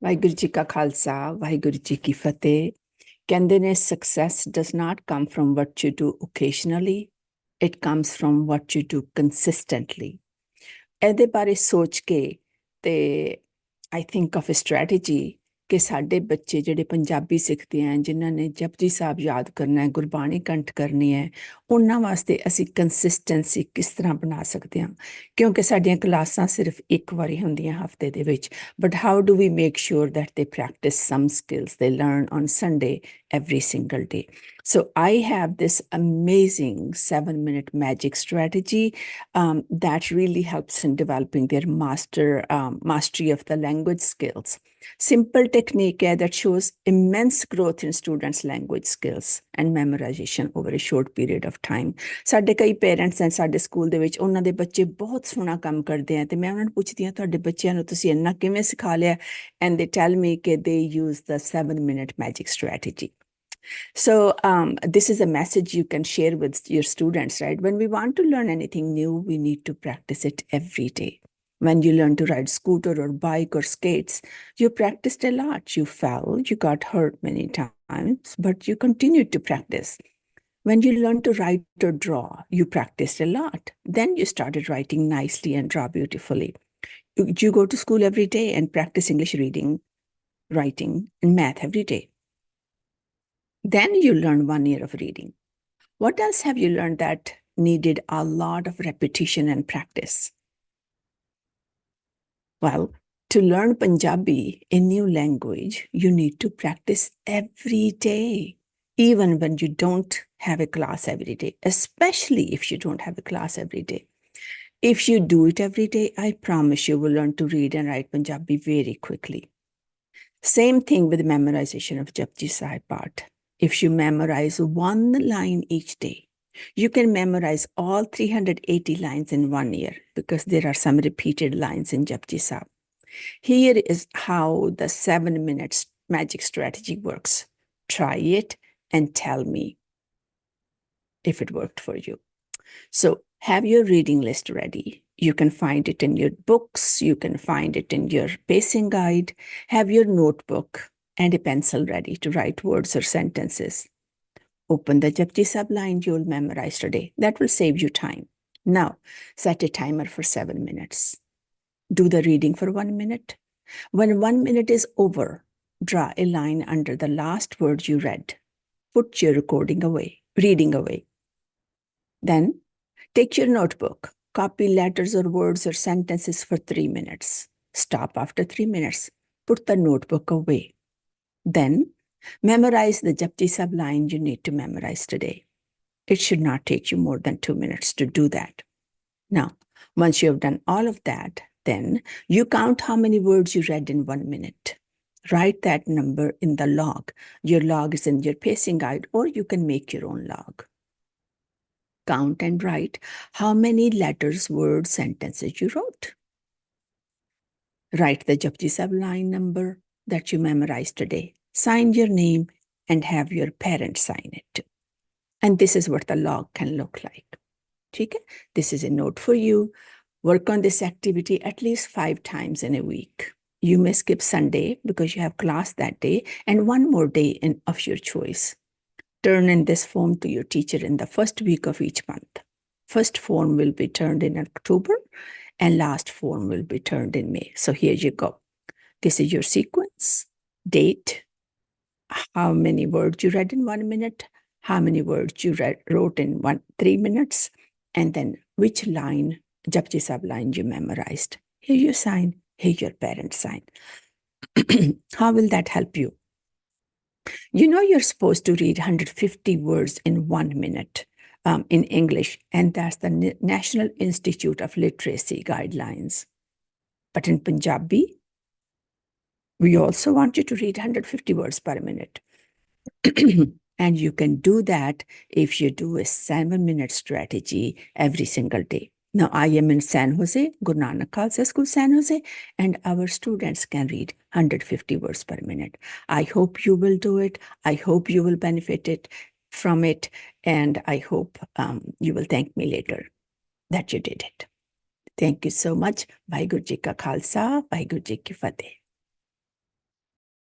ਵਾਹਿਗੁਰੂ ਜੀ ਕਾ ਖਾਲਸਾ ਵਾਹਿਗੁਰੂ ਜੀ ਕੀ ਫਤਿਹ। ਕਹਿੰਦੇ ਨੇ success does not come from what you do occasionally, it comes from what you do consistently। ਇਹਦੇ ਬਾਰੇ ਸੋਚ ਕੇ ਤੇ I think of a strategy ਕਿ ਸਾਡੇ ਬੱਚੇ ਜਿਹੜੇ ਪੰਜਾਬੀ ਸਿੱਖਦੇ ਆ, ਜਿਨ੍ਹਾਂ ਨੇ ਜਪਜੀ ਸਾਹਿਬ ਯਾਦ ਕਰਨਾ ਹੈ, ਗੁਰਬਾਣੀ ਕੰਠ ਕਰਨੀ ਹੈ, ਉਹਨਾਂ ਵਾਸਤੇ ਅਸੀਂ ਕੰਸਿਸਟੈਂਸੀ ਕਿਸ ਤਰ੍ਹਾਂ ਬਣਾ ਸਕਦੇ ਹਾਂ। ਕਿਉਂਕਿ ਸਾਡੀਆਂ ਕਲਾਸਾਂ ਸਿਰਫ ਇੱਕ ਵਾਰੀ ਹੁੰਦੀਆਂ ਹਫਤੇ ਦੇ ਵਿੱਚ, but how do we make sure that they practice some skills they learn on Sunday every single day? So I have this amazing 7-minute magic strategy that really helps in developing their mastery of the language skills. Simple technique that shows immense growth in students' language skills and memorization over a short period of time. ਸਾਡੇ ਕਈ parents ਐ ਸਾਡੇ school ਦੇ ਵਿੱਚ, ਉਹਨਾਂ ਦੇ ਬੱਚੇ ਬਹੁਤ ਸੋਹਣਾ ਕੰਮ ਕਰਦੇ ਆ ਤੇ ਮੈਂ ਉਹਨਾਂ ਨੂੰ ਪੁੱਛਦੀ ਹਾਂ ਤੁਹਾਡੇ ਬੱਚਿਆਂ ਨੂੰ ਤੁਸੀਂ ਇੰਨਾ ਕਿਵੇਂ ਸਿਖਾ ਲਿਆ, and they tell me ਕਿ they use the 7-minute magic strategy. So this is a message you can share with your students, right? When we want to learn anything new, we need to practice it every day. When you learn to ride scooter or bike or skates, you practiced a lot. You fell, you got hurt many times, but you continued to practice. When you learn to write or draw, you practiced a lot. Then you started writing nicely and draw beautifully. You go to school every day and practice English reading, writing, and math every day. Then you learn 1 year of reading. What else have you learned that needed a lot of repetition and practice? Well, to learn Punjabi, a new language, you need to practice every day, even when you don't have a class every day, especially if you don't have a class every day. If you do it every day, I promise you will learn to read and write Punjabi very quickly. Same thing with memorization of Japji Sahib part. If you memorize one line each day, you can memorize all 380 lines in 1 year because there are some repeated lines in Japji Sahib. Here is how the 7 minutes magic strategy works. Try it and tell me if it worked for you. So have your reading list ready. You can find it in your books. You can find it in your pacing guide. Have your notebook and a pencil ready to write words or sentences. Open the Japji Sahib line you will memorize today. That will save you time. Now, set a timer for 7 minutes. Do the reading for 1 minute. When 1 minute is over, draw a line under the last word you read. Put your reading away. Then, take your notebook. Copy letters or words or sentences for 3 minutes. Stop after 3 minutes. Put the notebook away. Then, memorize the Japji Sahib line you need to memorize today. It should not take you more than 2 minutes to do that. Now, once you have done all of that, then you count how many words you read in 1 minute. Write that number in the log. Your log is in your pacing guide, or you can make your own log. Count and write how many letters, words, sentences you wrote. Write the Japji Sahib line number that you memorized today. Sign your name and have your parents sign it too. And this is what the log can look like. Okay? This is a note for you. Work on this activity at least 5 times in a week. You may skip Sunday because you have class that day and one more day of your choice. Turn in this form to your teacher in the first week of each month. First form will be turned in October and last form will be turned in May. So here you go. This is your sequence, date, how many words you read in 1 minute, how many words you wrote in 3 minutes, and then which line, Japji Sahib line you memorized. Here you sign, here your parents sign. How will that help you? You know you're supposed to read 150 words in 1 minute in English, and that's the National Institute of Literacy guidelines. But in Punjabi, we also want you to read 150 words per minute. And you can do that if you do a 7-minute strategy every single day. Now, I am in San Jose, Guru Nanak Khalsa School, San Jose, and our students can read 150 words per minute. I hope you will do it. I hope you will benefit from it. And I hope you will thank me later that you did it. Thank you so much. Vaheguru Ji Ka Khalsa, Vaheguru Ji Ki Fateh.